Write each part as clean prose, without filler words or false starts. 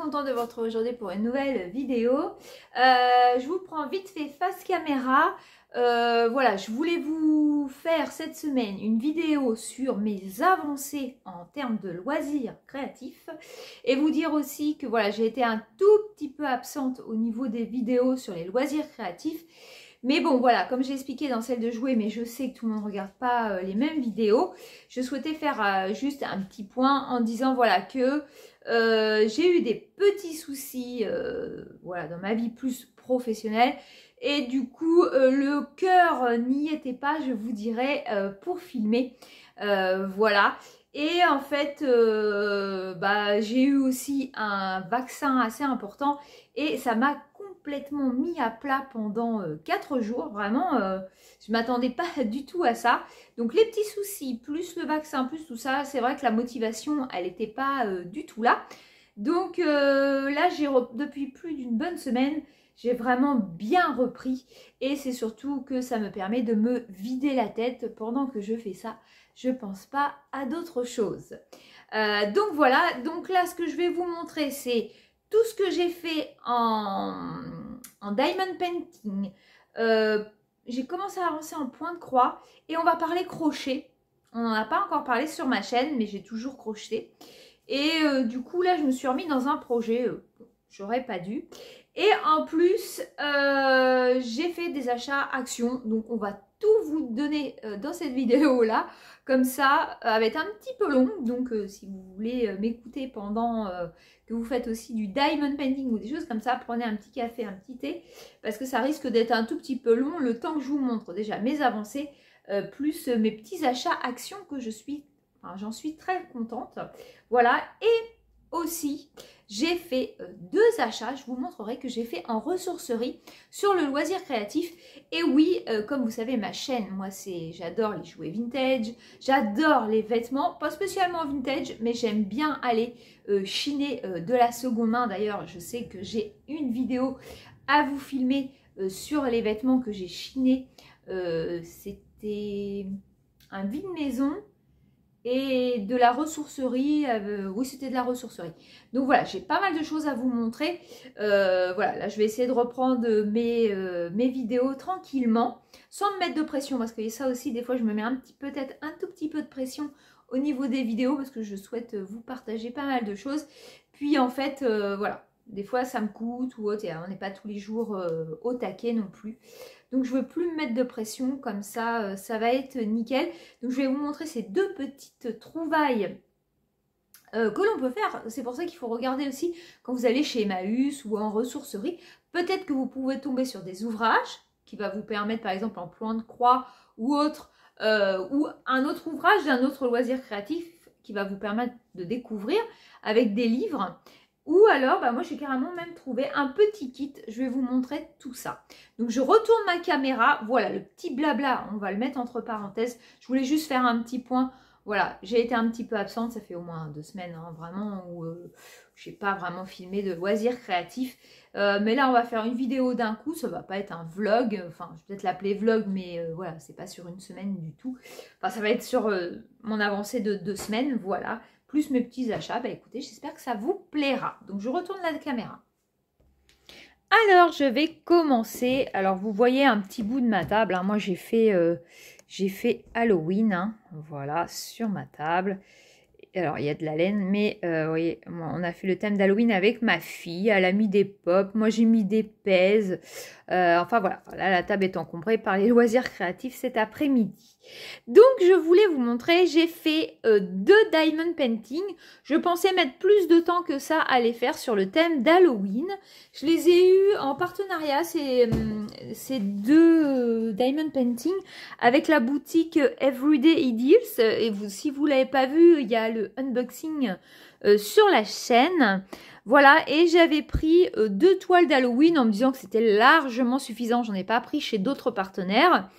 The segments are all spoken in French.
contente de vous retrouver aujourd'hui pour une nouvelle vidéo. Je vous prends vite fait face caméra. Voilà, je voulais vous faire cette semaine une vidéo sur mes avancées en termes de loisirs créatifs et vous dire aussi que voilà, j'ai été un tout petit peu absente au niveau des vidéos sur les loisirs créatifs. Mais bon, voilà, comme j'ai expliqué dans celle de jouer, mais je sais que tout le monde ne regarde pas les mêmes vidéos, je souhaitais faire juste un petit point en disant voilà que j'ai eu des petits soucis voilà, dans ma vie plus professionnelle. Et du coup, le cœur n'y était pas, je vous dirais, pour filmer. Voilà. Et en fait, j'ai eu aussi un vaccin assez important et ça m'a complètement mis à plat pendant 4 jours. Vraiment, je ne m'attendais pas du tout à ça. Donc les petits soucis, plus le vaccin, plus tout ça, c'est vrai que la motivation, elle n'était pas du tout là. Donc là, depuis plus d'une bonne semaine, j'ai vraiment bien repris et c'est surtout que ça me permet de me vider la tête pendant que je fais ça. Je pense pas à d'autres choses. Donc voilà, donc là ce que je vais vous montrer c'est tout ce que j'ai fait en diamond painting. J'ai commencé à avancer en point de croix et on va parler crochet. On n'en a pas encore parlé sur ma chaîne mais j'ai toujours crocheté. Et du coup là je me suis remis dans un projet, j'aurais pas dû. Et en plus, j'ai fait des achats actions. Donc, on va tout vous donner dans cette vidéo-là. Comme ça, elle va être un petit peu long. Donc, si vous voulez m'écouter pendant que vous faites aussi du diamond painting ou des choses comme ça, prenez un petit café, un petit thé. Parce que ça risque d'être un tout petit peu long le temps que je vous montre déjà mes avancées. Plus mes petits achats actions que j'en suis très contente. Voilà. Et aussi, j'ai fait 2 achats, je vous montrerai que j'ai fait en ressourcerie sur le loisir créatif. Et oui, comme vous savez, ma chaîne, moi j'adore les jouets vintage, j'adore les vêtements, pas spécialement vintage, mais j'aime bien aller chiner de la seconde main. D'ailleurs, je sais que j'ai une vidéo à vous filmer sur les vêtements que j'ai chinés. C'était un vide-maison. Et de la ressourcerie, oui c'était de la ressourcerie. Donc voilà, j'ai pas mal de choses à vous montrer. Voilà, là je vais essayer de reprendre mes vidéos tranquillement, sans me mettre de pression. Parce que ça aussi, des fois je me mets peut-être un tout petit peu de pression au niveau des vidéos. Parce que je souhaite vous partager pas mal de choses. Puis en fait, voilà, des fois ça me coûte ou autre. Et on n'est pas tous les jours au taquet non plus. Donc je ne veux plus me mettre de pression, comme ça, ça va être nickel. Donc je vais vous montrer ces 2 petites trouvailles que l'on peut faire. C'est pour ça qu'il faut regarder aussi quand vous allez chez Emmaüs ou en ressourcerie. Peut-être que vous pouvez tomber sur des ouvrages qui va vous permettre, par exemple en point de croix ou autre, ou un autre ouvrage d'un autre loisir créatif qui va vous permettre de découvrir avec des livres. Ou alors, moi j'ai carrément même trouvé un petit kit, je vais vous montrer tout ça. Donc je retourne ma caméra, voilà le petit blabla, on va le mettre entre parenthèses. Je voulais juste faire un petit point, voilà, j'ai été un petit peu absente, ça fait au moins 2 semaines, hein, vraiment, où je n'ai pas vraiment filmé de loisirs créatifs. Mais là on va faire une vidéo d'un coup, ça va pas être un vlog, enfin je vais peut-être l'appeler vlog, mais voilà, c'est pas sur une semaine du tout. Enfin ça va être sur mon avancée de 2 semaines, voilà. Plus mes petits achats, écoutez, j'espère que ça vous plaira. Donc, je retourne la caméra. Alors, je vais commencer. Alors, vous voyez un petit bout de ma table. Hein. Moi, j'ai fait Halloween, hein, voilà, sur ma table. Alors, il y a de la laine, mais vous voyez, on a fait le thème d'Halloween avec ma fille. Elle a mis des pops, moi j'ai mis des pèses. Enfin, voilà, là, la table est encombrée par les loisirs créatifs cet après-midi. Donc, je voulais vous montrer, j'ai fait 2 diamond painting. Je pensais mettre plus de temps que ça à les faire sur le thème d'Halloween. Je les ai eus en partenariat, ces 2 diamond painting, avec la boutique Everyday Ideals. Et si vous ne l'avez pas vu, il y a le unboxing sur la chaîne. Voilà, et j'avais pris 2 toiles d'Halloween en me disant que c'était largement suffisant. J'en ai pas pris chez d'autres partenaires.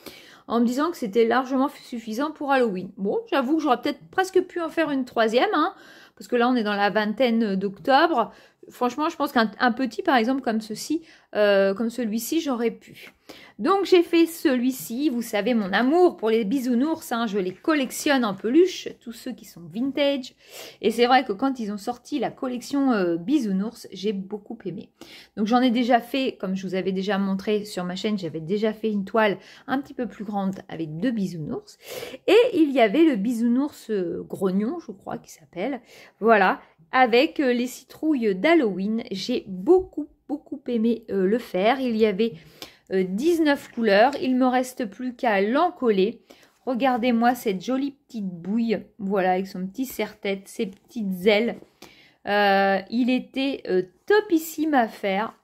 En me disant que c'était largement suffisant pour Halloween. Bon, j'avoue que j'aurais peut-être presque pu en faire une 3e, hein, parce que là, on est dans la vingtaine d'octobre. franchement, je pense qu'un petit, par exemple, comme ceci, comme celui-ci, j'aurais pu. Donc, j'ai fait celui-ci. Vous savez, mon amour pour les bisounours, hein, je les collectionne en peluche, tous ceux qui sont vintage. Et c'est vrai que quand ils ont sorti la collection bisounours, j'ai beaucoup aimé. Donc, j'en ai déjà fait, comme je vous avais déjà montré sur ma chaîne, j'avais déjà fait une toile un petit peu plus grande avec 2 bisounours. Et il y avait le bisounours grognon, je crois qu'il s'appelle. Voilà, avec les citrouilles d'Halloween. J'ai beaucoup aimé le faire. Il y avait 19 couleurs. Il me reste plus qu'à l'encoller. Regardez-moi cette jolie petite bouille. Voilà, avec son petit serre-tête, ses petites ailes. Il était topissime à faire.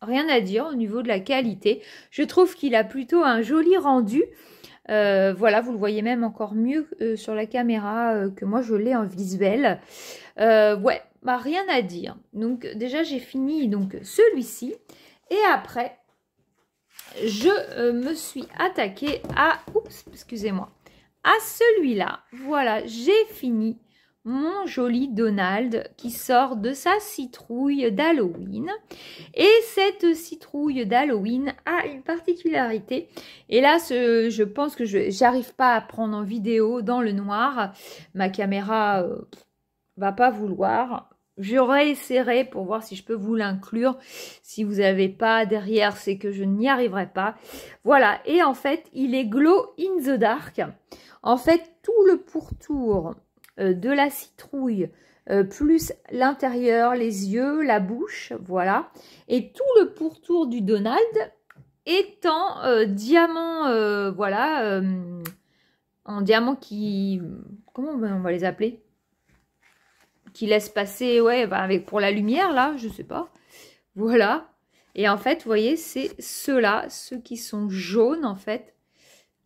Rien à dire au niveau de la qualité. Je trouve qu'il a plutôt un joli rendu. Voilà, vous le voyez même encore mieux sur la caméra que moi je l'ai en visuel. Ouais, bah rien à dire. Donc déjà j'ai fini donc celui-ci et après je me suis attaquée à, oups, excusez-moi, à celui-là. Voilà, j'ai fini mon joli Donald qui sort de sa citrouille d'Halloween. Et cette citrouille d'Halloween a une particularité. Et là, je pense que j'arrive pas à prendre en vidéo dans le noir. Ma caméra va pas vouloir. Je réessayerai pour voir si je peux vous l'inclure. Si vous n'avez pas derrière, c'est que je n'y arriverai pas. Voilà. Et en fait, il est glow in the dark. En fait, tout le pourtour de la citrouille, plus l'intérieur, les yeux, la bouche, voilà. Et tout le pourtour du Donald est en diamant, voilà, en diamant qui... Comment on va les appeler? Qui laisse passer, ouais, bah avec, pour la lumière, là, je sais pas. Voilà. Et en fait, vous voyez, c'est ceux-là, ceux qui sont jaunes, en fait.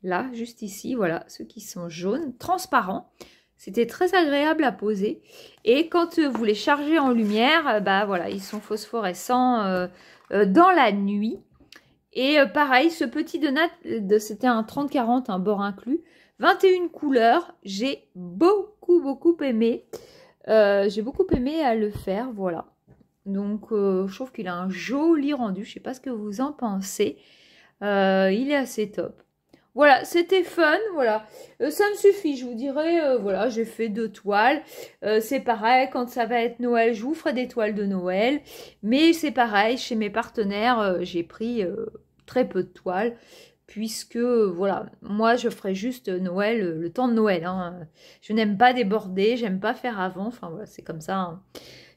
Là, juste ici, voilà, ceux qui sont jaunes, transparents. C'était très agréable à poser. Et quand vous les chargez en lumière, bah voilà, ils sont phosphorescents dans la nuit. Et pareil, ce petit Donald, c'était un 30-40, un bord inclus. 21 couleurs. J'ai beaucoup aimé. J'ai beaucoup aimé à le faire, voilà. Donc, je trouve qu'il a un joli rendu. Je sais pas ce que vous en pensez. Il est assez top. Voilà, c'était fun, voilà. Ça me suffit, je vous dirais, voilà, j'ai fait 2 toiles. C'est pareil, quand ça va être Noël, je vous ferai des toiles de Noël. Mais c'est pareil, chez mes partenaires, j'ai pris très peu de toiles. Puisque, voilà, moi, je ferai juste Noël, le temps de Noël. Hein. Je n'aime pas déborder, j'aime pas faire avant. Enfin, voilà, c'est comme ça. Hein.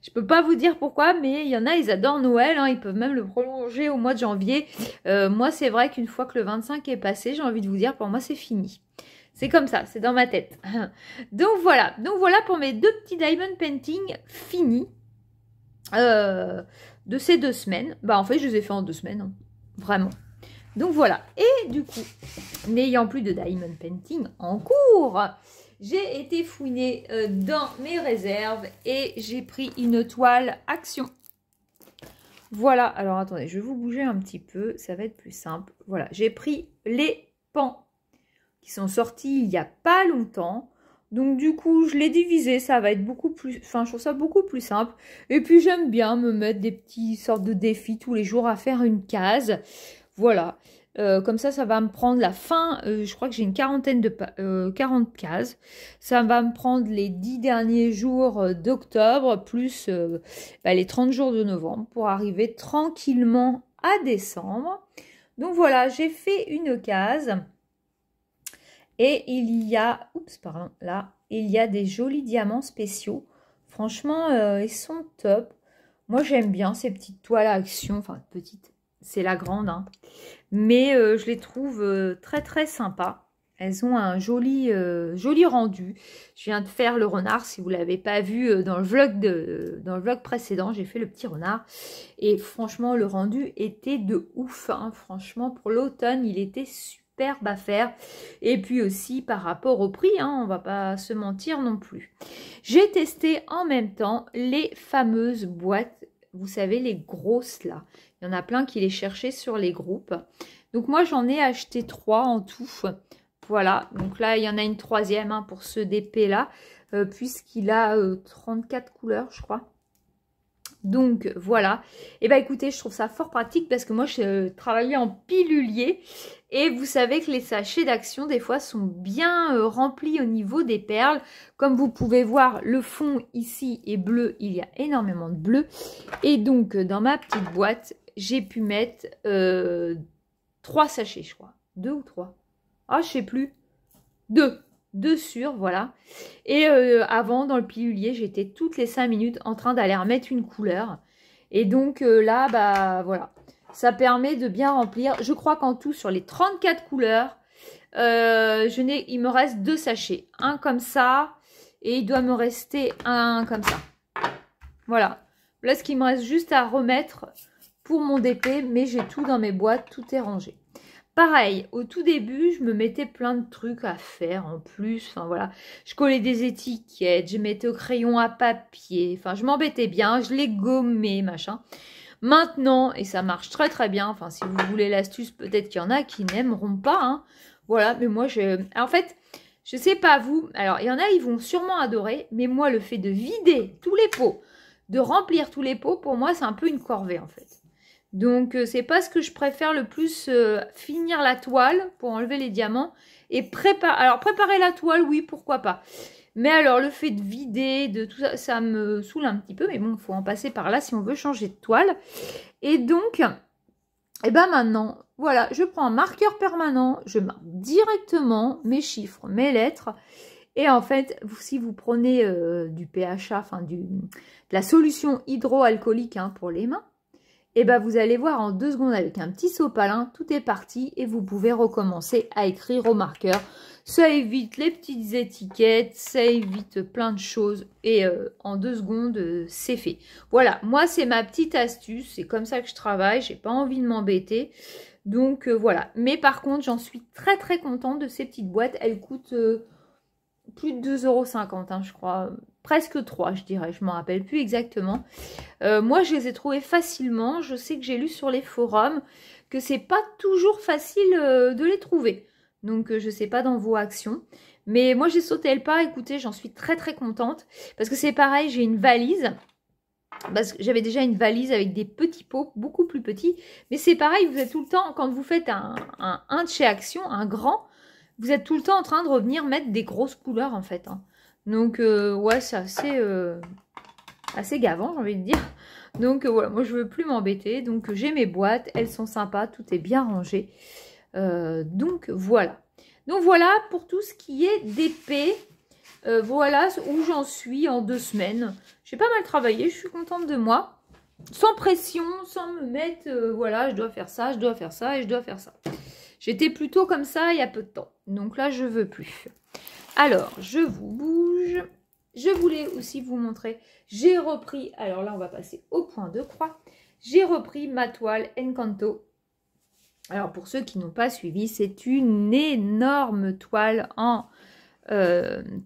Je peux pas vous dire pourquoi, mais il y en a, ils adorent Noël. Hein, ils peuvent même le prolonger au mois de janvier. Moi, c'est vrai qu'une fois que le 25 est passé, j'ai envie de vous dire, pour moi, c'est fini. C'est comme ça, c'est dans ma tête. Donc, voilà pour mes 2 petits diamond painting finis de ces 2 semaines. Bah, en fait, je les ai fait en 2 semaines. Hein, vraiment. Donc voilà, et du coup, n'ayant plus de diamond painting en cours, j'ai été fouiner dans mes réserves et j'ai pris une toile Action. Voilà, alors attendez, je vais vous bouger un petit peu, ça va être plus simple. Voilà, j'ai pris les pans qui sont sortis il n'y a pas longtemps. Donc du coup, je l'ai divisé, ça va être beaucoup plus... Enfin, je trouve ça beaucoup plus simple. Et puis, j'aime bien me mettre des petits sortes de défis tous les jours à faire une case. Voilà, comme ça va me prendre la fin, je crois que j'ai une quarantaine de 40 cases. Ça va me prendre les 10 derniers jours d'octobre, plus les 30 jours de novembre, pour arriver tranquillement à décembre. Donc voilà, j'ai fait une case. Et il y a, oups, pardon, là, il y a des jolis diamants spéciaux. Franchement, ils sont top. Moi, j'aime bien ces petites toiles à Action, enfin, petites. C'est la grande, hein. Mais je les trouve très sympas. Elles ont un joli rendu. Je viens de faire le renard, si vous ne l'avez pas vu dans le vlog précédent, j'ai fait le petit renard. Et franchement, le rendu était de ouf. Hein. Franchement, pour l'automne, il était superbe à faire. Et puis aussi par rapport au prix, hein, on va pas se mentir non plus. J'ai testé en même temps les fameuses boîtes, vous savez, les grosses là. Il y en a plein qui les cherchaient sur les groupes. Donc moi, j'en ai acheté 3 en tout. Voilà, donc là, il y en a une 3e hein, pour ce DP là, puisqu'il a 34 couleurs, je crois. Donc voilà, et bah écoutez, je trouve ça fort pratique parce que moi je travaillais en pilulier et vous savez que les sachets d'Action des fois sont bien remplis au niveau des perles. Comme vous pouvez voir, le fond ici est bleu, il y a énormément de bleu. Et donc dans ma petite boîte, j'ai pu mettre 3 sachets je crois, 2 ou 3. Ah je sais plus, 2 sûrs, voilà. Et avant, dans le pilulier, j'étais toutes les 5 minutes en train d'aller remettre une couleur. Et donc là, bah voilà, ça permet de bien remplir. Je crois qu'en tout, sur les 34 couleurs, il me reste 2 sachets. Un comme ça, et il doit me rester un comme ça. Voilà. Là, ce qu'il me reste juste à remettre pour mon DP, mais j'ai tout dans mes boîtes, tout est rangé. Pareil, au tout début, je me mettais plein de trucs à faire en plus. Enfin voilà, je collais des étiquettes, je mettais au crayon à papier. Enfin, je m'embêtais bien, je les gommais, machin. Maintenant, et ça marche très très bien. Enfin, si vous voulez l'astuce, peut-être qu'il y en a qui n'aimeront pas. Hein. Voilà, mais moi, en fait, je sais pas vous. Alors, il y en a, ils vont sûrement adorer. Mais moi, le fait de vider tous les pots, de remplir tous les pots, pour moi, c'est un peu une corvée en fait. Donc, c'est pas ce que je préfère le plus, finir la toile pour enlever les diamants et préparer. Alors, préparer la toile, oui, pourquoi pas. Mais alors, le fait de vider, de tout ça, ça me saoule un petit peu. Mais bon, il faut en passer par là si on veut changer de toile. Et donc, et ben maintenant, voilà, je prends un marqueur permanent, je marque directement mes chiffres, mes lettres. Et en fait, si vous prenez du PHA, enfin de la solution hydroalcoolique hein, pour les mains, et ben vous allez voir en 2 secondes avec un petit sopalin, tout est parti et vous pouvez recommencer à écrire au marqueur. Ça évite les petites étiquettes, ça évite plein de choses et en 2 secondes c'est fait. Voilà, moi c'est ma petite astuce, c'est comme ça que je travaille, j'ai pas envie de m'embêter. Donc voilà, mais par contre j'en suis très très contente de ces petites boîtes, elles coûtent plus de 2,50 € hein, je crois. Presque 3 je dirais, je ne m'en rappelle plus exactement. Moi je les ai trouvées facilement, je sais que j'ai lu sur les forums que c'est pas toujours facile de les trouver. Donc je sais pas dans vos actions. Mais moi j'ai sauté le pas, écoutez j'en suis très très contente. Parce que c'est pareil, j'ai une valise. Parce que j'avais déjà une valise avec des petits pots, beaucoup plus petits. Mais c'est pareil, vous êtes tout le temps, quand vous faites un de chez Action, un grand, vous êtes tout le temps en train de revenir mettre des grosses couleurs en fait. Hein. Donc, ouais, c'est assez gavant, j'ai envie de dire. Donc, voilà, moi, je ne veux plus m'embêter. Donc, j'ai mes boîtes, elles sont sympas, tout est bien rangé. Donc, voilà. Donc, voilà pour tout ce qui est d'épée. Voilà où j'en suis en 2 semaines. J'ai pas mal travaillé, je suis contente de moi. Sans pression, sans me mettre, voilà, je dois faire ça, je dois faire ça et je dois faire ça. J'étais plutôt comme ça il y a peu de temps. Donc là, je veux plus. Alors, je vous bouge. Je voulais aussi vous montrer. J'ai repris, alors là, on va passer au point de croix. J'ai repris ma toile Encanto. Alors, pour ceux qui n'ont pas suivi, c'est une énorme toile en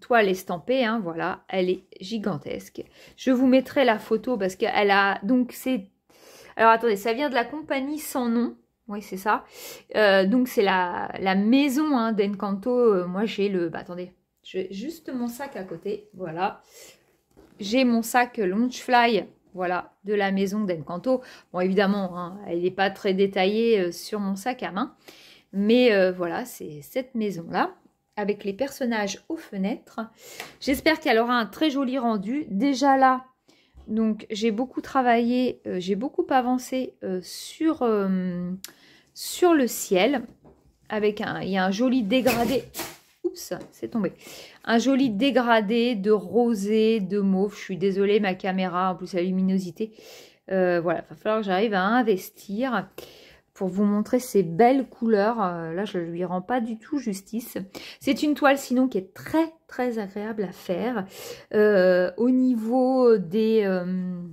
toile estampée. Hein, voilà, elle est gigantesque. Je vous mettrai la photo parce qu'elle a... Donc, c'est... Alors, attendez, ça vient de la compagnie Sans Nom. Oui, c'est ça. Donc, c'est la maison hein, d'Encanto. Moi, j'ai le... Bah, attendez, j'ai juste mon sac à côté. Voilà. J'ai mon sac Launchfly, voilà, de la maison d'Encanto. Bon, évidemment, hein, elle n'est pas très détaillée sur mon sac à main. Mais voilà, c'est cette maison-là, avec les personnages aux fenêtres. J'espère qu'elle aura un très joli rendu. Déjà là, donc, j'ai beaucoup travaillé, j'ai beaucoup avancé sur le ciel. Avec il y a un joli dégradé. Oups, c'est tombé. Un joli dégradé de rosé, de mauve. Je suis désolée, ma caméra, en plus la luminosité. Voilà, il va falloir que j'arrive à investir pour vous montrer ces belles couleurs. Là, je ne lui rends pas du tout justice. C'est une toile sinon qui est très très agréable à faire. Au niveau des... vous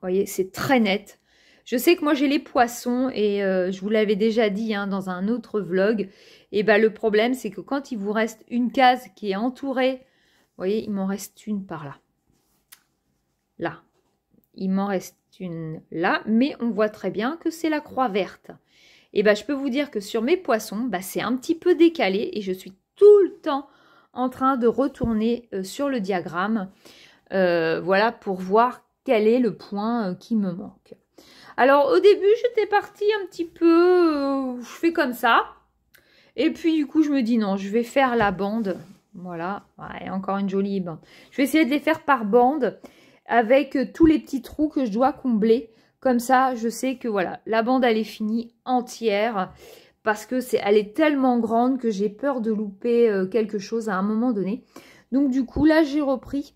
voyez, c'est très net. Je sais que moi j'ai les poissons et je vous l'avais déjà dit hein, dans un autre vlog. Et ben le problème c'est que quand il vous reste une case qui est entourée, vous voyez, il m'en reste une par là. Là. Il m'en reste une là, mais on voit très bien que c'est la croix verte. Et ben je peux vous dire que sur mes poissons, bah, c'est un petit peu décalé et je suis tout le temps en train de retourner sur le diagramme. Voilà, pour voir quel est le point qui me manque. Alors au début j'étais partie un petit peu, je fais comme ça. Et puis du coup je me dis non, je vais faire la bande. Voilà, ouais, encore une jolie bande. Je vais essayer de les faire par bande avec tous les petits trous que je dois combler. Comme ça je sais que voilà, la bande elle est finie entière. Parce que elle est tellement grande que j'ai peur de louper quelque chose à un moment donné. Donc du coup là j'ai repris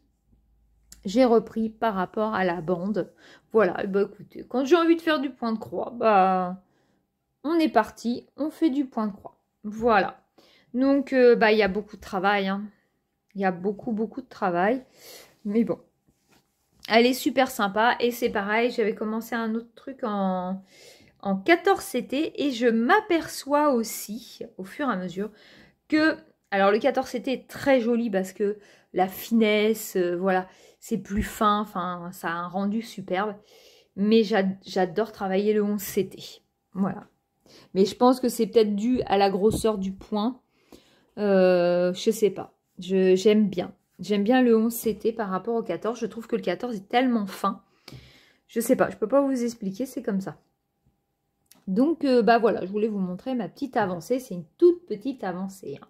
par rapport à la bande. Voilà, bah écoutez, quand j'ai envie de faire du point de croix, bah on est parti, on fait du point de croix. Voilà. Donc bah il y a beaucoup de travail, hein. Il y a beaucoup de travail. Mais bon. Elle est super sympa et c'est pareil, j'avais commencé un autre truc en 14 CT et je m'aperçois aussi au fur et à mesure que, alors le 14 CT est très joli parce que la finesse, voilà, c'est plus fin, enfin ça a un rendu superbe, mais j'adore travailler le 11 CT, voilà. Mais je pense que c'est peut-être dû à la grosseur du point, je sais pas, j'aime bien. J'aime bien le 11 CT par rapport au 14, je trouve que le 14 est tellement fin, je sais pas, je peux pas vous expliquer, c'est comme ça. Donc, bah voilà, je voulais vous montrer ma petite avancée. C'est une toute petite avancée, hein.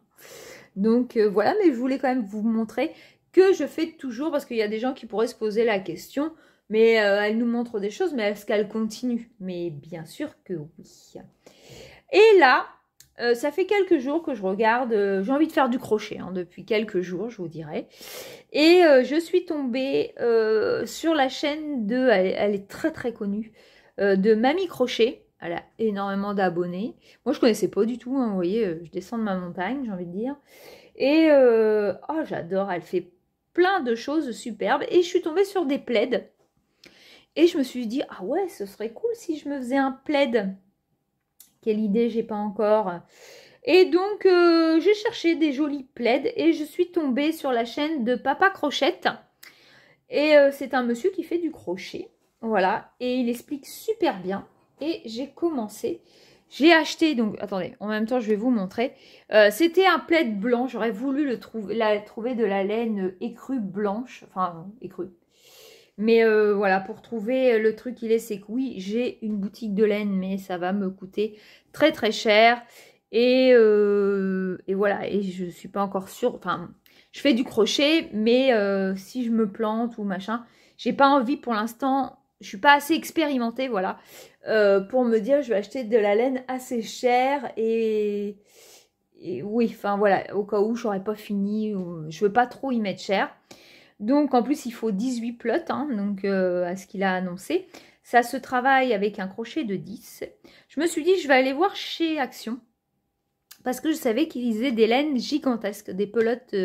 Donc, voilà, mais je voulais quand même vous montrer que je fais toujours, parce qu'il y a des gens qui pourraient se poser la question, mais elle nous montre des choses, mais est-ce qu'elle continue? Mais bien sûr que oui. Et là, ça fait quelques jours que je regarde, j'ai envie de faire du crochet, hein, depuis quelques jours, je vous dirais. Et je suis tombée sur la chaîne de, elle est très très connue, de Mamie Crochet. Elle a énormément d'abonnés. Moi, je connaissais pas du tout, hein, vous voyez, je descends de ma montagne, j'ai envie de dire. Et oh, j'adore, elle fait plein de choses superbes. Et je suis tombée sur des plaids. Et je me suis dit, ah ouais, ce serait cool si je me faisais un plaid. Quelle idée, j'ai pas encore. Et donc, j'ai cherché des jolis plaids et je suis tombée sur la chaîne de Papa Crochette. Et c'est un monsieur qui fait du crochet. Voilà, et il explique super bien. Et j'ai commencé, j'ai acheté, donc attendez, en même temps je vais vous montrer. C'était un plaid blanc, j'aurais voulu trouver de la laine écrue blanche, enfin écrue. Mais voilà, pour trouver le truc c'est que oui, j'ai une boutique de laine, mais ça va me coûter très très cher. Et voilà, et je suis pas encore sûre, enfin, je fais du crochet, mais si je me plante ou machin, j'ai pas envie pour l'instant, je suis pas assez expérimentée, voilà, pour me dire je vais acheter de la laine assez chère et oui, enfin voilà, au cas où j'aurais pas fini, je veux pas trop y mettre cher. Donc en plus il faut 18 plots, hein, donc à ce qu'il a annoncé. Ça se travaille avec un crochet de 10. Je me suis dit je vais aller voir chez Action. Parce que je savais qu'ils faisaient des laines gigantesques, des pelotes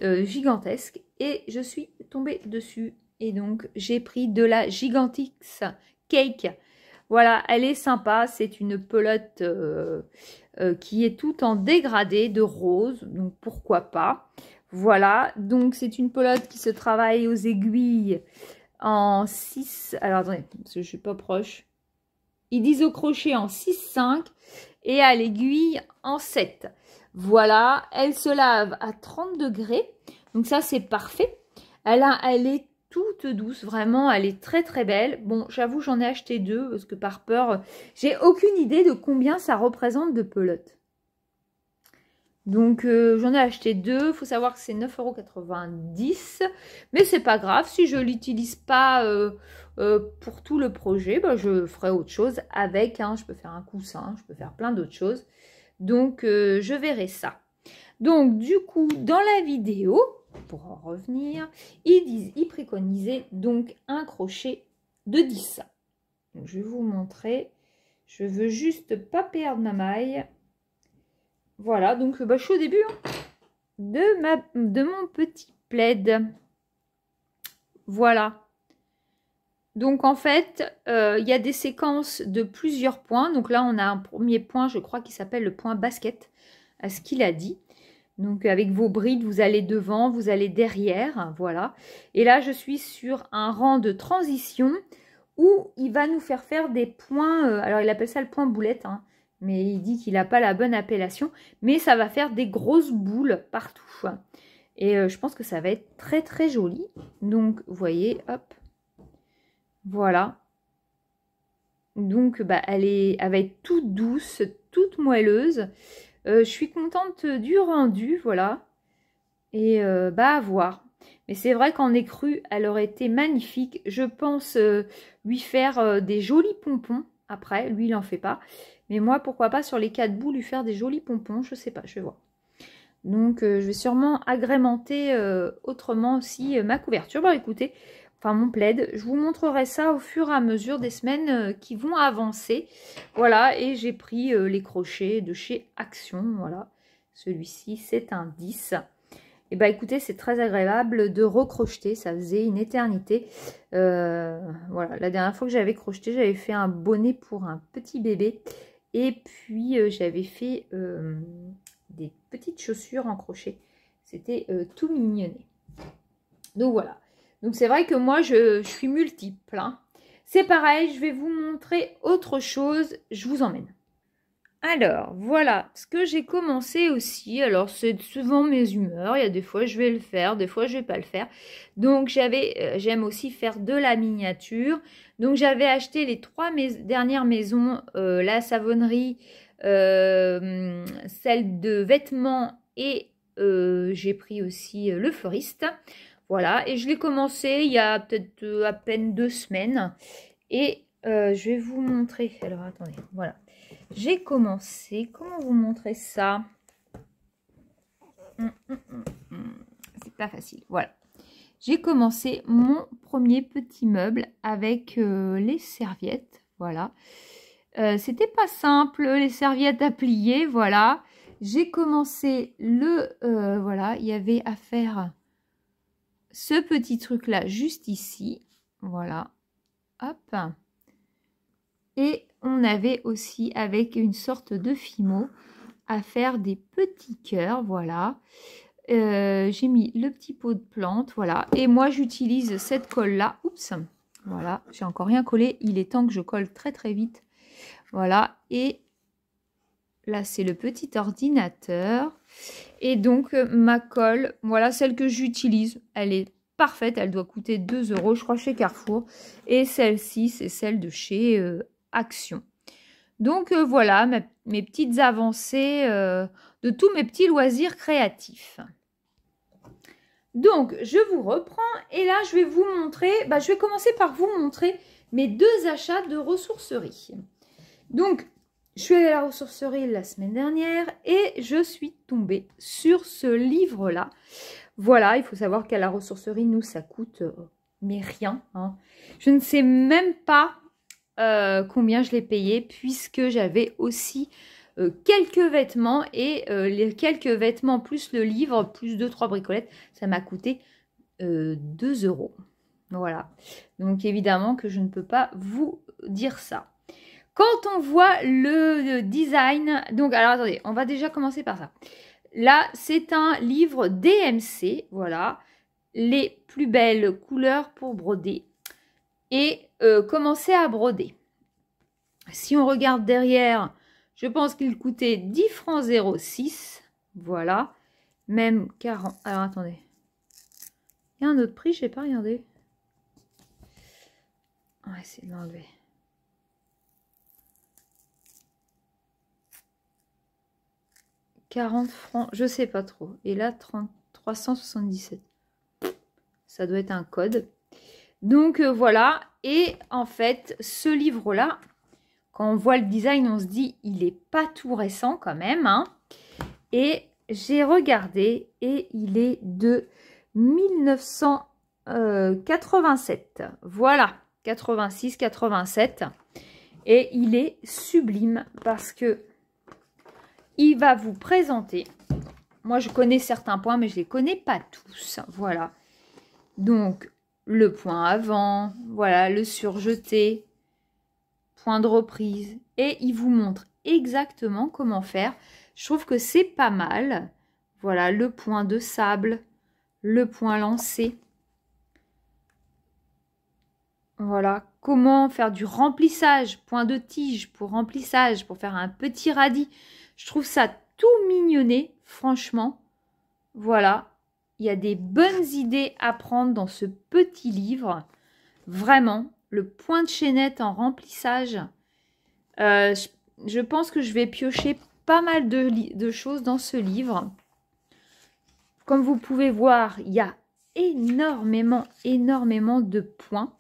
gigantesques. Et je suis tombée dessus. Et donc, j'ai pris de la Gigantix Cake. Voilà, elle est sympa. C'est une pelote qui est toute en dégradé de rose. Donc, pourquoi pas. Voilà, donc c'est une pelote qui se travaille aux aiguilles en 6. Alors, attendez, parce que je ne suis pas proche. Ils disent au crochet en 6,5 et à l'aiguille en 7. Voilà, elle se lave à 30 degrés. Donc ça, c'est parfait. Elle est toute douce, vraiment, elle est très très belle. Bon, j'avoue, j'en ai acheté 2 parce que par peur, j'ai aucune idée de combien ça représente de pelotes. Donc, j'en ai acheté 2. Il faut savoir que c'est 9,90 €. Mais c'est pas grave. Si je ne l'utilise pas pour tout le projet, bah, je ferai autre chose avec. Hein. Je peux faire un coussin, je peux faire plein d'autres choses. Donc, je verrai ça. Donc, du coup, dans la vidéo, pour en revenir, ils préconisaient donc un crochet de 10. Donc, je vais vous montrer. Je veux juste pas perdre ma maille. Voilà, donc bah, je suis au début hein, de mon petit plaid. Voilà. Donc en fait, il y a des séquences de plusieurs points. Donc là, on a un premier point, je crois, qui s'appelle le point basket, à ce qu'il a dit. Donc avec vos brides, vous allez devant, vous allez derrière, voilà. Et là, je suis sur un rang de transition où il va nous faire des points, alors il appelle ça le point boulette, hein. Mais il dit qu'il n'a pas la bonne appellation. Mais ça va faire des grosses boules partout. Et je pense que ça va être très très joli. Donc, vous voyez, hop. Voilà. Donc, bah, elle va être toute douce, toute moelleuse. Je suis contente du rendu, voilà. Et bah, à voir. Mais c'est vrai qu'en écru, elle aurait été magnifique. Je pense lui faire des jolis pompons. Après, lui, il n'en fait pas. Mais moi, pourquoi pas sur les 4 bouts lui faire des jolis pompons. Je sais pas, je vais voir. Donc, je vais sûrement agrémenter autrement aussi ma couverture. Bon, écoutez, enfin mon plaid, je vous montrerai ça au fur et à mesure des semaines qui vont avancer. Voilà, et j'ai pris les crochets de chez Action. Voilà, celui-ci, c'est un 10. Et bah écoutez, c'est très agréable de recrocheter, ça faisait une éternité. Voilà, la dernière fois que j'avais crocheté, j'avais fait un bonnet pour un petit bébé. Et puis j'avais fait des petites chaussures en crochet. C'était tout mignonné. Donc voilà. Donc c'est vrai que moi je suis multiple. Hein. C'est pareil, je vais vous montrer autre chose. Je vous emmène. Alors, voilà, ce que j'ai commencé aussi, alors c'est souvent mes humeurs, il y a des fois je vais le faire, des fois je vais pas le faire. Donc j'aime aussi faire de la miniature. Donc j'avais acheté les 3 dernières maisons, la savonnerie, celle de vêtements et j'ai pris aussi le fleuriste. Voilà, et je l'ai commencé il y a peut-être à peine 2 semaines. Et je vais vous montrer, alors attendez, voilà. J'ai commencé, comment vous montrer ça? C'est pas facile, voilà. J'ai commencé mon premier petit meuble avec les serviettes, voilà. C'était pas simple, les serviettes à plier, voilà. J'ai commencé voilà, il y avait à faire ce petit truc-là juste ici, voilà. Hop. Et on avait aussi avec une sorte de fimo à faire des petits cœurs, voilà. J'ai mis le petit pot de plante, voilà. Et moi, j'utilise cette colle-là. Oups, voilà, j'ai encore rien collé. Il est temps que je colle très très vite. Voilà, et là, c'est le petit ordinateur. Et donc, ma colle, voilà, celle que j'utilise, elle est parfaite. Elle doit coûter 2 €, je crois, chez Carrefour. Et celle-ci, c'est celle de chez Action. Donc voilà mes petites avancées de tous mes petits loisirs créatifs. Donc je vous reprends et là je vais vous montrer, je vais commencer par vous montrer mes 2 achats de ressourcerie. Donc je suis allée à la ressourcerie la semaine dernière et je suis tombée sur ce livre là. Voilà, il faut savoir qu'à la ressourcerie nous ça coûte mais rien. Hein. Je ne sais même pas combien je l'ai payé puisque j'avais aussi quelques vêtements et les quelques vêtements plus le livre plus 2-3 bricolettes, ça m'a coûté 2 €. Voilà, donc évidemment que je ne peux pas vous dire ça. Quand on voit le design, donc alors attendez, on va déjà commencer par ça. Là, c'est un livre DMC, voilà, les plus belles couleurs pour broder. Et commencer à broder. Si on regarde derrière, je pense qu'il coûtait 10 francs 06. Voilà. Même 40. Alors attendez. Il y a un autre prix, je n'ai pas regardé. On va essayer de l'enlever. « 40 francs, je sais pas trop. Et là, 377. Ça doit être un code. Donc voilà, et en fait, ce livre-là, quand on voit le design, on se dit, il n'est pas tout récent quand même. Hein. Et j'ai regardé, et il est de 1987. Voilà, 86-87. Et il est sublime parce que il va vous présenter. Moi, je connais certains points, mais je ne les connais pas tous. Voilà. Donc, le point avant, voilà, le surjeté, point de reprise. Et il vous montre exactement comment faire. Je trouve que c'est pas mal. Voilà, le point de sable, le point lancé. Voilà, comment faire du remplissage, point de tige pour remplissage, pour faire un petit radis. Je trouve ça tout mignonné, franchement. Voilà, il y a des bonnes idées à prendre dans ce petit livre. Vraiment, le point de chaînette en remplissage. Je pense que je vais piocher pas mal de choses dans ce livre. Comme vous pouvez voir, il y a énormément de points.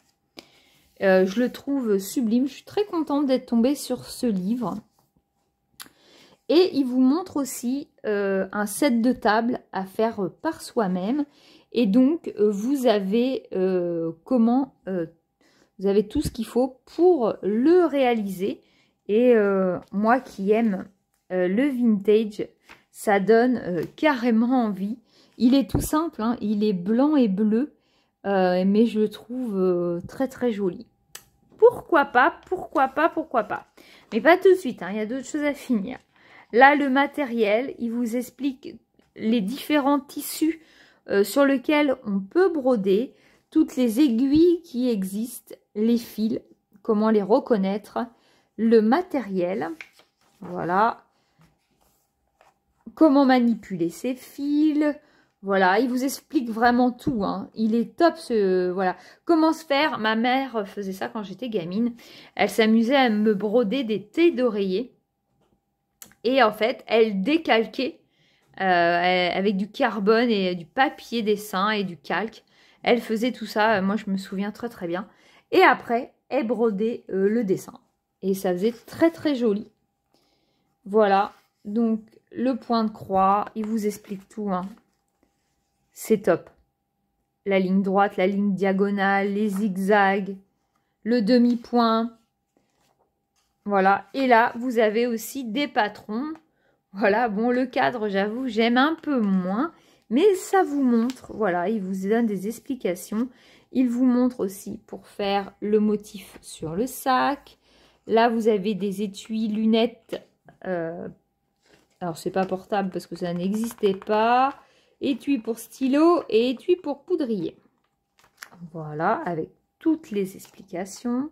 Je le trouve sublime. Je suis très contente d'être tombée sur ce livre. Et il vous montre aussi un set de table à faire par soi-même. Et donc, vous avez vous avez tout ce qu'il faut pour le réaliser. Et moi qui aime le vintage, ça donne carrément envie. Il est tout simple, hein, il est blanc et bleu, mais je le trouve très très joli. Pourquoi pas, pourquoi pas, pourquoi pas. Mais pas tout de suite, hein, il y a d'autres choses à finir. Là, le matériel, il vous explique les différents tissus sur lesquels on peut broder, toutes les aiguilles qui existent, les fils, comment les reconnaître, le matériel, voilà, comment manipuler ces fils, voilà, il vous explique vraiment tout, hein. Il est top, voilà, comment se faire. Ma mère faisait ça quand j'étais gamine, elle s'amusait à me broder des thés d'oreiller. Et en fait, elle décalquait avec du carbone et du papier dessin et du calque. Elle faisait tout ça, moi je me souviens très très bien. Et après, elle brodait le dessin. Et ça faisait très très joli. Voilà, donc le point de croix, il vous explique tout, hein. C'est top. La ligne droite, la ligne diagonale, les zigzags, le demi-point. Voilà, et là, vous avez aussi des patrons. Voilà, bon, le cadre, j'avoue, j'aime un peu moins, mais ça vous montre, voilà, il vous donne des explications. Il vous montre aussi pour faire le motif sur le sac. Là, vous avez des étuis, lunettes. Alors, c'est pas portable parce que ça n'existait pas. Étui pour stylo et étui pour poudrier. Voilà, avec toutes les explications.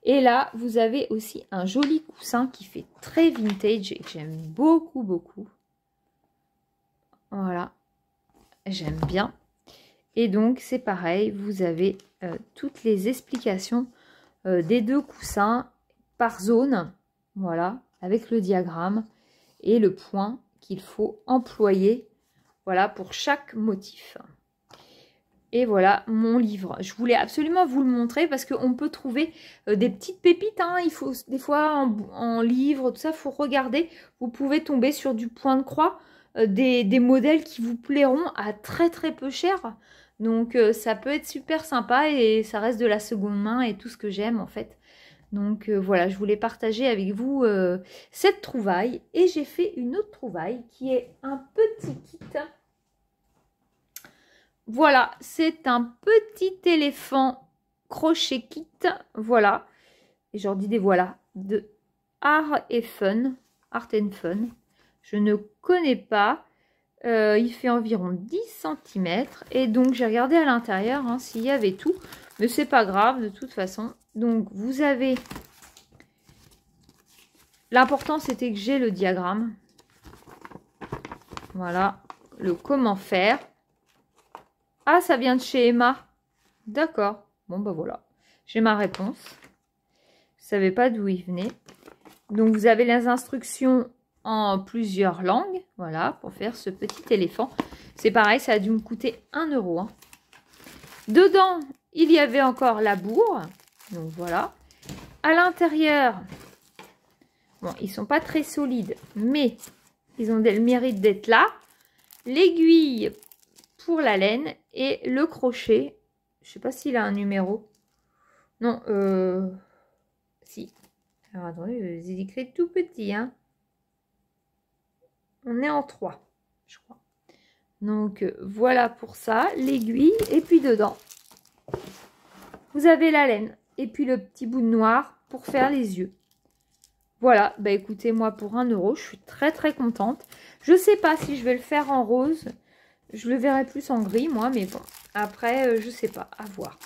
Et là, vous avez aussi un joli coussin qui fait très vintage et que j'aime beaucoup, beaucoup. Voilà, j'aime bien. Et donc, c'est pareil, vous avez toutes les explications des deux coussins par zone. Voilà, avec le diagramme et le point qu'il faut employer. Voilà, pour chaque motif. Et voilà mon livre. Je voulais absolument vous le montrer parce qu'on peut trouver des petites pépites. Hein. Il faut des fois en livre, tout ça, il faut regarder. Vous pouvez tomber sur du point de croix, des modèles qui vous plairont à très très peu cher. Donc ça peut être super sympa et ça reste de la seconde main et tout ce que j'aime en fait. Donc voilà, je voulais partager avec vous cette trouvaille. Et j'ai fait une autre trouvaille qui est un petit kit. Voilà, c'est un petit éléphant crochet kit. Voilà. Et je leur dis des voilà. De Art and Fun. Art and Fun. Je ne connais pas. Il fait environ 10 cm. Et donc, j'ai regardé à l'intérieur hein, s'il y avait tout. Mais c'est pas grave de toute façon. Donc, vous avez... L'important, c'était que j'ai le diagramme. Voilà. Le comment faire. Ah, ça vient de chez Emma. D'accord. Bon, bah voilà. J'ai ma réponse. Je ne savais pas d'où il venait. Donc, vous avez les instructions en plusieurs langues. Voilà, pour faire ce petit éléphant. C'est pareil, ça a dû me coûter 1 €. Hein. Dedans, il y avait encore la bourre. Donc, voilà. À l'intérieur, bon, ils ne sont pas très solides, mais ils ont le mérite d'être là. L'aiguille pour la laine et le crochet. Je sais pas s'il a un numéro. Non, si. Alors attendez, j'ai écrit tout petit. Hein. On est en 3, je crois. Donc voilà pour ça, l'aiguille. Et puis dedans, vous avez la laine. Et puis le petit bout de noir pour faire les yeux. Voilà, bah écoutez, moi pour 1 €, je suis très très contente. Je sais pas si je vais le faire en rose. Je le verrai plus en gris, moi, mais bon. Après, je sais pas, à voir.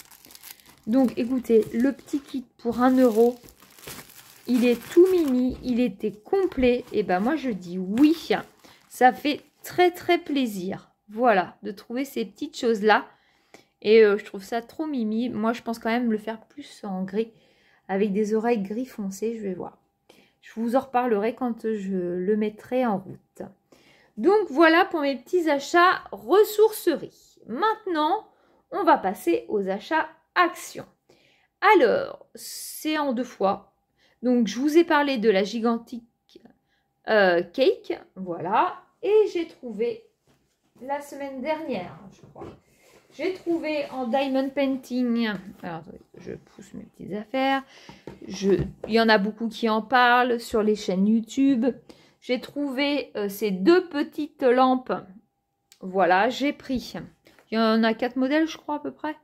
Donc, écoutez, le petit kit pour 1 €, il est tout mini, il était complet. Et ben moi, je dis oui. Ça fait très, très plaisir. Voilà, de trouver ces petites choses-là. Et je trouve ça trop mimi. Moi, je pense quand même le faire plus en gris, avec des oreilles gris foncé, je vais voir. Je vous en reparlerai quand je le mettrai en route. Donc, voilà pour mes petits achats ressourcerie. Maintenant, on va passer aux achats actions. Alors, c'est en 2 fois. Donc, je vous ai parlé de la gigantique cake. Voilà. Et j'ai trouvé la semaine dernière, je crois. J'ai trouvé en diamond painting. Alors, attendez, je pousse mes petites affaires. Il y en a beaucoup qui en parlent sur les chaînes YouTube. J'ai trouvé ces 2 petites lampes. Voilà, j'ai pris. Il y en a 4 modèles, je crois, à peu près.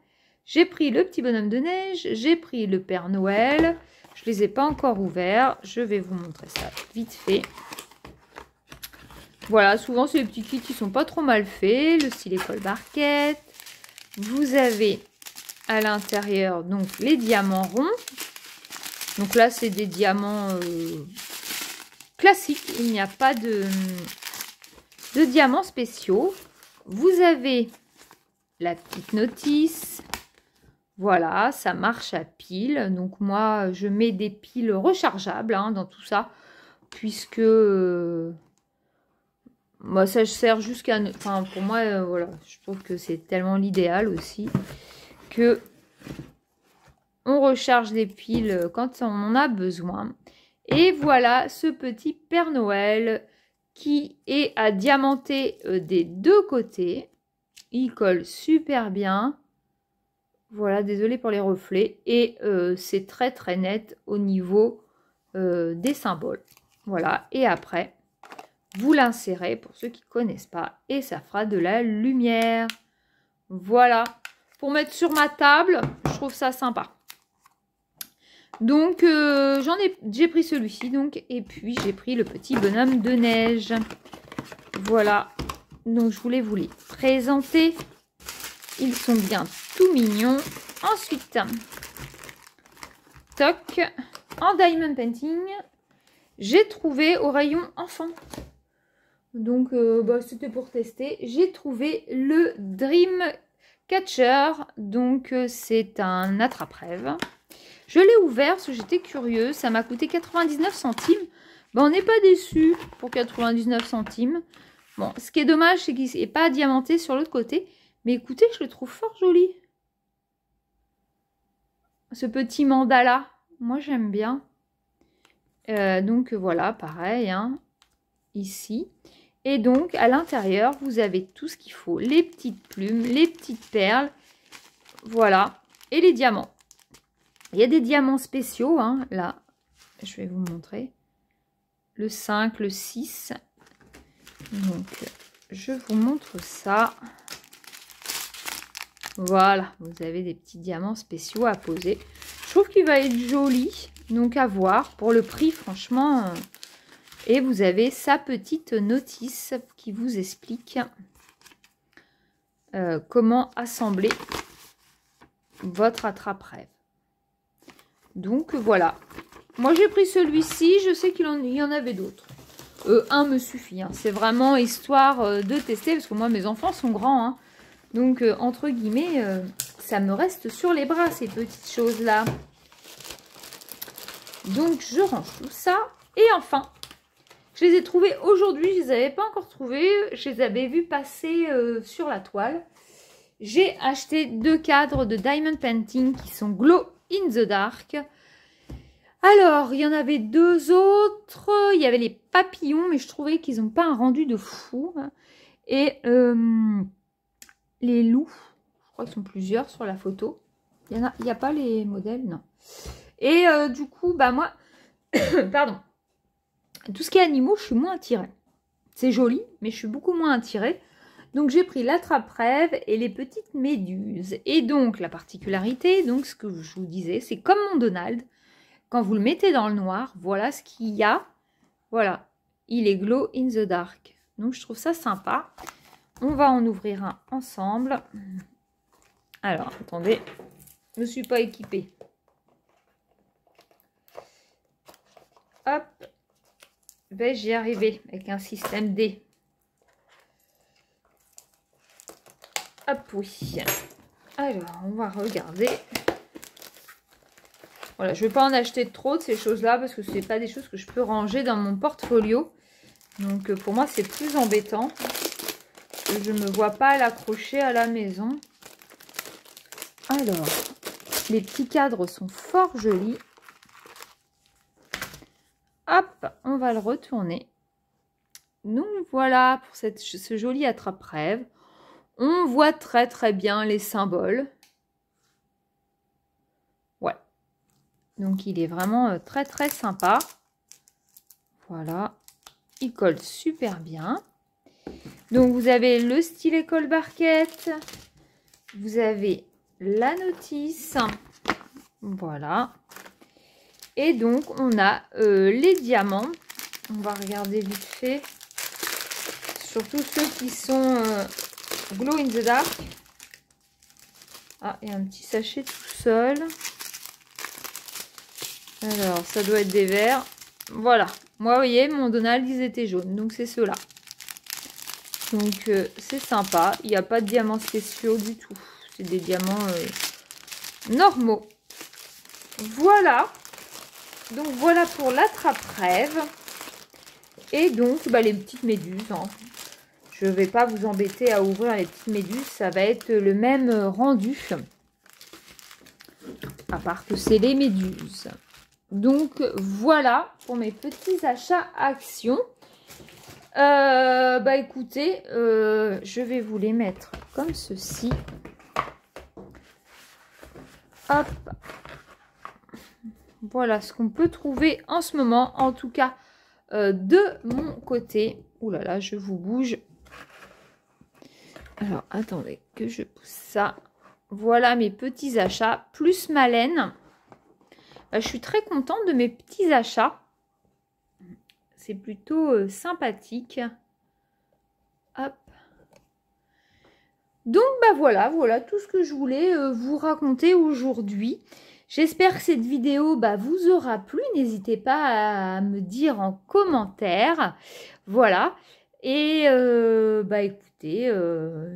J'ai pris le petit bonhomme de neige. J'ai pris le Père Noël. Je ne les ai pas encore ouverts. Je vais vous montrer ça vite fait. Voilà, souvent, ces petits kits, ils sont pas trop mal faits. Le stylet Colle Barquette. Vous avez à l'intérieur donc les diamants ronds. Donc là, c'est des diamants classiques. Il n'y a pas de diamants spéciaux. Vous avez la petite notice. Voilà, ça marche à pile. Donc moi, je mets des piles rechargeables dans tout ça. Puisque moi, ça sert jusqu'à... Enfin, pour moi, voilà, je trouve que c'est tellement l'idéal aussi. Que on recharge des piles quand on en a besoin. Et voilà ce petit Père Noël qui est à diamanter des 2 côtés. Il colle super bien. Voilà, désolé pour les reflets. Et c'est très très net au niveau des symboles. Voilà, et après, vous l'insérez pour ceux qui ne connaissent pas. Et ça fera de la lumière. Voilà. Pour mettre sur ma table, je trouve ça sympa. Donc, j'ai pris celui-ci, donc, et puis j'ai pris le petit bonhomme de neige. Voilà. Donc, je voulais vous les présenter. Ils sont bien tout mignons. Ensuite, toc, en diamond painting, j'ai trouvé au rayon enfant. Donc, c'était pour tester. J'ai trouvé le Dream Catcher. Donc, c'est un attrape-rêve. Je l'ai ouvert parce que j'étais curieuse. Ça m'a coûté 99 centimes. Ben, on n'est pas déçu pour 99 centimes. Bon, ce qui est dommage, c'est qu'il n'est pas diamanté sur l'autre côté. Mais écoutez, je le trouve fort joli. Ce petit mandala. Moi, j'aime bien. Donc, voilà, pareil. Ici. Et donc, à l'intérieur, vous avez tout ce qu'il faut. Les petites plumes, les petites perles. Voilà. Et les diamants. Il y a des diamants spéciaux, là, je vais vous montrer. Le 5, le 6. Donc, je vous montre ça. Voilà, vous avez des petits diamants spéciaux à poser. Je trouve qu'il va être joli, donc à voir. Pour le prix, franchement. Et vous avez sa petite notice qui vous explique comment assembler votre attrape-rêve. Donc voilà, moi j'ai pris celui-ci, je sais qu'il y en avait d'autres. Un me suffit, c'est vraiment histoire de tester, parce que moi mes enfants sont grands. Donc entre guillemets, ça me reste sur les bras ces petites choses-là. Donc je range tout ça. Et enfin, je les ai trouvés aujourd'hui, je ne les avais pas encore trouvés, je les avais vus passer sur la toile. J'ai acheté 2 cadres de diamond painting qui sont glow in the dark. Alors, il y en avait 2 autres. Il y avait les papillons, mais je trouvais qu'ils n'ont pas un rendu de fou. Et les loups, je crois qu'ils sont plusieurs sur la photo. Il n'y a pas les modèles, non. Et du coup, bah moi, pardon. Tout ce qui est animaux, je suis moins attirée. C'est joli, mais je suis beaucoup moins attirée. Donc, j'ai pris l'attrape-rêve et les petites méduses. Et donc, la particularité, donc ce que je vous disais, c'est comme mon Donald. Quand vous le mettez dans le noir, voilà ce qu'il y a. Voilà, il est glow in the dark. Donc, je trouve ça sympa. On va en ouvrir un ensemble. Alors, attendez, je ne suis pas équipée. Hop, ben, j'y arrivé avec un système D. Hop, oui. Alors, on va regarder. Voilà, je ne vais pas en acheter trop de ces choses-là parce que ce n'est pas des choses que je peux ranger dans mon portfolio. Donc, pour moi, c'est plus embêtant. Je ne me vois pas l'accrocher à la maison. Alors, les petits cadres sont fort jolis. Hop, on va le retourner. Donc, voilà pour ce joli attrape-rêve. On voit très très bien les symboles. Ouais. Donc, il est vraiment très très sympa. Voilà. Il colle super bien. Donc, vous avez le stylet colle barquette. Vous avez la notice. Voilà. Et donc, on a les diamants. On va regarder vite fait. Surtout ceux qui sont glow in the dark. Ah, il y a un petit sachet tout seul. Alors, ça doit être des verts. Voilà. Moi, vous voyez, mon Donald, ils étaient jaunes. Donc, c'est ceux-là. Donc, c'est sympa. Il n'y a pas de diamants spéciaux du tout. C'est des diamants normaux. Voilà. Donc, voilà pour l'attrape-rêve. Et donc, bah, les petites méduses. Hein. Je ne vais pas vous embêter à ouvrir les petites méduses. Ça va être le même rendu. À part que c'est les méduses. Donc, voilà pour mes petits achats actions. Bah écoutez, je vais vous les mettre comme ceci. Hop. Voilà ce qu'on peut trouver en ce moment, en tout cas de mon côté. Ouh là là, je vous bouge. Alors, attendez que je pousse ça. Voilà mes petits achats, plus ma laine. Bah, je suis très contente de mes petits achats. C'est plutôt sympathique. Hop. Donc, bah voilà tout ce que je voulais vous raconter aujourd'hui. J'espère que cette vidéo vous aura plu. N'hésitez pas à me dire en commentaire. Voilà. Et écoutez,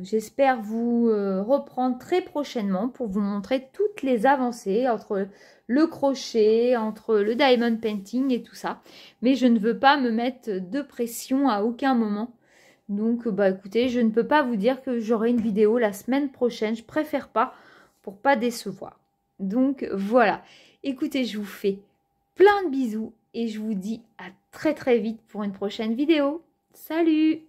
j'espère vous reprendre très prochainement pour vous montrer toutes les avancées entre le crochet, entre le diamond painting et tout ça. Mais je ne veux pas me mettre de pression à aucun moment. Donc, écoutez, je ne peux pas vous dire que j'aurai une vidéo la semaine prochaine. Je préfère pas pour pas décevoir. Donc, voilà. Écoutez, je vous fais plein de bisous et je vous dis à très très vite pour une prochaine vidéo. Salut!